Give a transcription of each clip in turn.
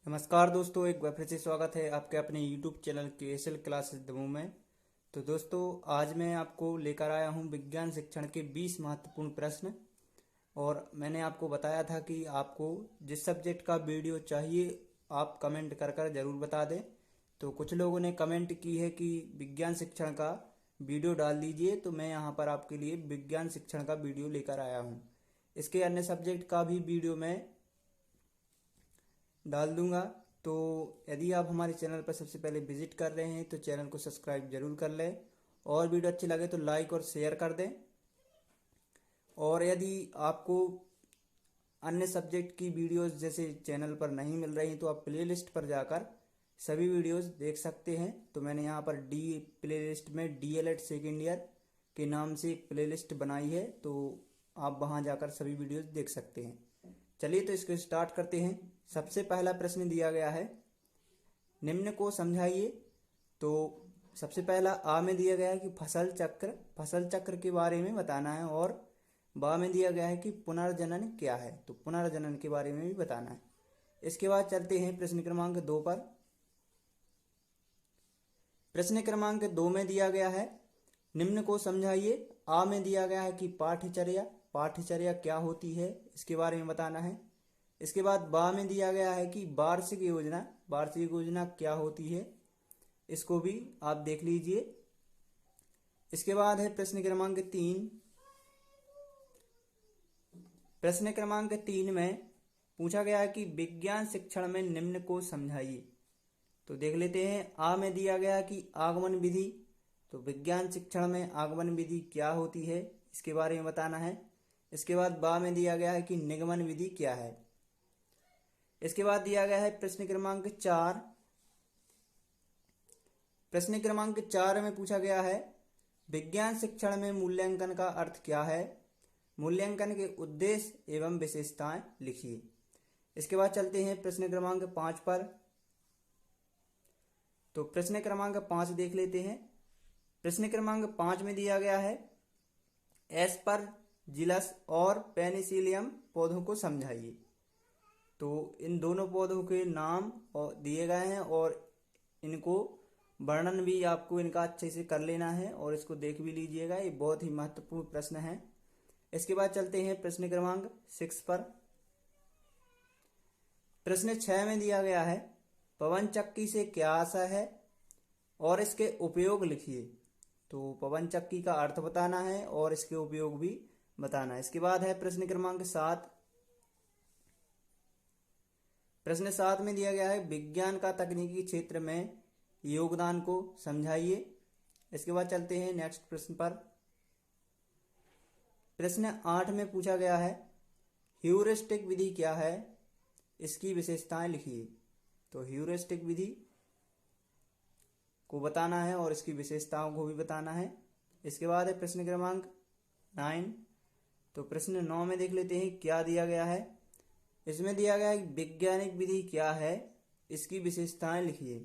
नमस्कार दोस्तों, एक बार फिर से स्वागत है आपके अपने YouTube चैनल KSL क्लासेस दमू में। तो दोस्तों, आज मैं आपको लेकर आया हूं विज्ञान शिक्षण के 20 महत्वपूर्ण प्रश्न। और मैंने आपको बताया था कि आपको जिस सब्जेक्ट का वीडियो चाहिए आप कमेंट कर कर ज़रूर बता दें। तो कुछ लोगों ने कमेंट की है कि विज्ञान शिक्षण का वीडियो डाल दीजिए, तो मैं यहाँ पर आपके लिए विज्ञान शिक्षण का वीडियो लेकर आया हूँ। इसके अन्य सब्जेक्ट का भी वीडियो मैं डाल दूंगा। तो यदि आप हमारे चैनल पर सबसे पहले विजिट कर रहे हैं तो चैनल को सब्सक्राइब जरूर कर लें, और वीडियो अच्छी लगे तो लाइक और शेयर कर दें। और यदि आपको अन्य सब्जेक्ट की वीडियोस जैसे चैनल पर नहीं मिल रही तो आप प्लेलिस्ट पर जाकर सभी वीडियोस देख सकते हैं। तो मैंने यहाँ पर डी प्लेलिस्ट में DLED सेकेंड ईयर के नाम से एक प्लेलिस्ट बनाई है, तो आप वहाँ जाकर सभी वीडियोस देख सकते हैं। चलिए तो इसको स्टार्ट करते हैं। सबसे पहला प्रश्न दिया गया है, निम्न को समझाइए। तो सबसे पहला आ में दिया गया है कि फसल चक्र के बारे में बताना है, और बा में दिया गया है कि पुनर्जनन क्या है, तो पुनर्जनन के बारे में भी बताना है। इसके बाद चलते हैं प्रश्न क्रमांक 2 पर। प्रश्न क्रमांक 2 में दिया गया है, निम्न को समझाइए। आ में दिया गया है कि पाठ्यचर्या क्या होती है, इसके बारे में बताना है। इसके बाद बा में दिया गया है कि वार्षिक योजना क्या होती है, इसको भी आप देख लीजिए। इसके बाद है प्रश्न क्रमांक 3। प्रश्न क्रमांक 3 में पूछा गया है कि विज्ञान शिक्षण में निम्न को समझाइए। तो देख लेते हैं। आ में दिया गया है कि आगमन विधि, तो विज्ञान शिक्षण में आगमन विधि क्या होती है, इसके बारे में बताना है। इसके बाद बा में दिया गया है कि निगमन विधि क्या है। इसके बाद दिया गया है प्रश्न क्रमांक 4। प्रश्न क्रमांक 4 में पूछा गया है, विज्ञान शिक्षण में मूल्यांकन का अर्थ क्या है, मूल्यांकन के उद्देश्य एवं विशेषताएं लिखिए। इसके बाद चलते हैं प्रश्न क्रमांक 5 पर। तो प्रश्न क्रमांक 5 देख लेते हैं। प्रश्न क्रमांक 5 में दिया गया है, एस्परजिलस और पेनिसिलियम पौधों को समझाइए। तो इन दोनों पौधों के नाम दिए गए हैं, और इनको वर्णन भी आपको इनका अच्छे से कर लेना है, और इसको देख भी लीजिएगा, ये बहुत ही महत्वपूर्ण प्रश्न है। इसके बाद चलते हैं प्रश्न क्रमांक 6 पर। प्रश्न 6 में दिया गया है, पवन चक्की से क्या आशा है और इसके उपयोग लिखिए। तो पवन चक्की का अर्थ बताना है और इसके उपयोग भी बताना है। इसके बाद है प्रश्न क्रमांक 7। प्रश्न 7 में दिया गया है, विज्ञान का तकनीकी क्षेत्र में योगदान को समझाइए। इसके बाद चलते हैं नेक्स्ट प्रश्न पर। प्रश्न 8 में पूछा गया है, ह्यूरिस्टिक विधि क्या है, इसकी विशेषताएं लिखिए। तो ह्यूरिस्टिक विधि को बताना है और इसकी विशेषताओं को भी बताना है। इसके बाद है प्रश्न क्रमांक 9। तो प्रश्न 9 में देख लेते हैं क्या दिया गया है। इसमें दिया गया है कि वैज्ञानिक विधि क्या है, इसकी विशेषताएं लिखिए।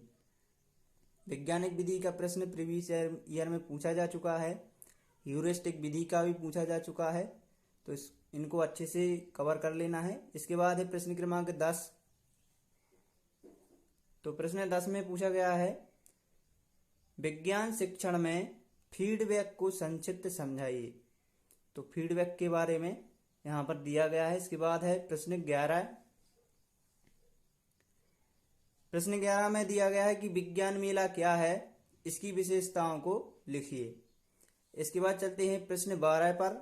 वैज्ञानिक विधि का प्रश्न प्रीवियस ईयर में पूछा जा चुका है, ह्यूरिस्टिक विधि का भी पूछा जा चुका है, तो इनको अच्छे से कवर कर लेना है। इसके बाद है प्रश्न क्रमांक 10। तो प्रश्न 10 में पूछा गया है, विज्ञान शिक्षण में फीडबैक को संक्षिप्त समझाइए। तो फीडबैक के बारे में यहाँ पर दिया गया है। इसके बाद है प्रश्न 11। प्रश्न 11 में दिया गया है कि विज्ञान मेला क्या है, इसकी विशेषताओं को लिखिए। इसके बाद चलते हैं प्रश्न 12 पर।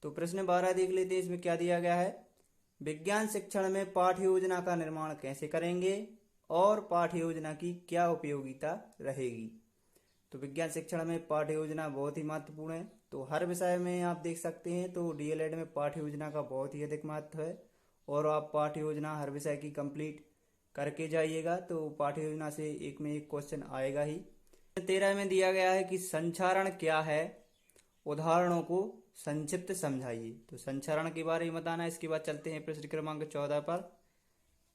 तो प्रश्न 12 देख लेते हैं, इसमें क्या दिया गया है, विज्ञान शिक्षण में पाठ्य योजना का निर्माण कैसे करेंगे और पाठ्य योजना की क्या उपयोगिता रहेगी। तो विज्ञान शिक्षण में पाठ्य योजना बहुत ही महत्वपूर्ण है। तो हर विषय में आप देख सकते हैं, तो DLED में पाठ्य योजना का बहुत ही अधिक महत्व है, और आप पाठ्य योजना हर विषय की कंप्लीट करके जाइएगा, तो पाठ्य योजना से एक में एक क्वेश्चन आएगा ही। 13 में दिया गया है कि संचारण क्या है, उदाहरणों को संक्षिप्त समझाइए। तो संचारण के बारे में बताना है। इसके बाद चलते हैं प्रश्न क्रमांक 14 पर।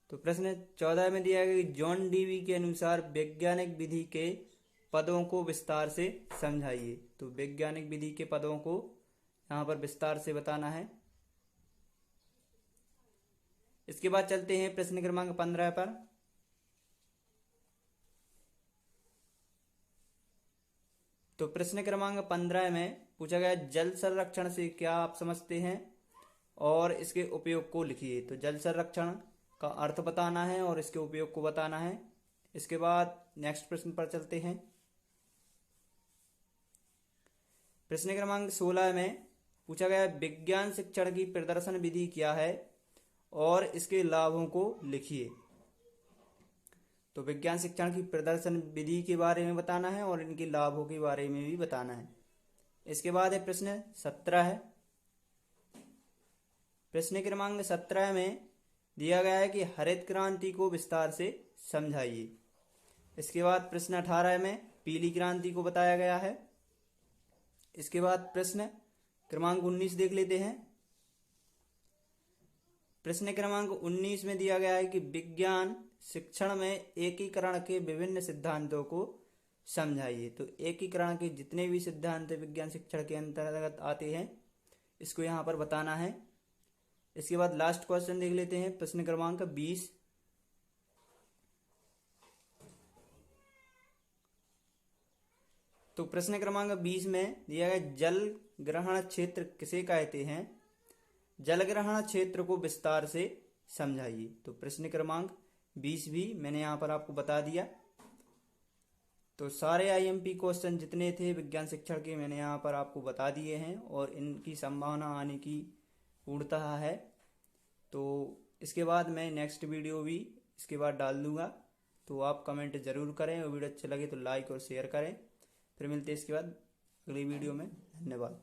तो प्रश्न 14 में दिया गया कि जॉन डीवी के अनुसार वैज्ञानिक विधि के पदों को विस्तार से समझाइए। तो वैज्ञानिक विधि के पदों को यहाँ पर विस्तार से बताना है। इसके बाद चलते हैं प्रश्न क्रमांक 15 पर। तो प्रश्न क्रमांक 15 में पूछा गया जल संरक्षण से क्या आप समझते हैं और इसके उपयोग को लिखिए। तो जल संरक्षण का अर्थ बताना है और इसके उपयोग को बताना है। इसके बाद नेक्स्ट प्रश्न पर चलते हैं। प्रश्न क्रमांक 16 में पूछा गया विज्ञान शिक्षण की प्रदर्शन विधि क्या है और इसके लाभों को लिखिए। तो विज्ञान शिक्षण की प्रदर्शन विधि के बारे में बताना है और इनके लाभों के बारे में भी बताना है। इसके बाद है प्रश्न 17 है। प्रश्न क्रमांक 17 में दिया गया है कि हरित क्रांति को विस्तार से समझाइए। इसके बाद प्रश्न 18 में पीली क्रांति को बताया गया है। इसके बाद प्रश्न क्रमांक 19 देख लेते हैं। प्रश्न क्रमांक 19 में दिया गया है कि विज्ञान शिक्षण में एकीकरण के विभिन्न सिद्धांतों को समझाइए। तो एकीकरण के जितने भी सिद्धांत विज्ञान शिक्षण के अंतर्गत आते हैं इसको यहाँ पर बताना है। इसके बाद लास्ट क्वेश्चन देख लेते हैं प्रश्न क्रमांक 20। तो प्रश्न क्रमांक 20 में दिया गया जल ग्रहण क्षेत्र किसे कहते हैं, जल ग्रहण क्षेत्र को विस्तार से समझाइए। तो प्रश्न क्रमांक 20 भी मैंने यहाँ पर आपको बता दिया। तो सारे आईएमपी क्वेश्चन जितने थे विज्ञान शिक्षण के मैंने यहाँ पर आपको बता दिए हैं और इनकी संभावना आने की पूर्णतः है। तो इसके बाद मैं नेक्स्ट वीडियो भी इसके बाद डाल दूंगा। तो आप कमेंट जरूर करें और वीडियो अच्छा लगे तो लाइक और शेयर करें। फिर मिलते हैं इसके बाद अगली वीडियो में। धन्यवाद।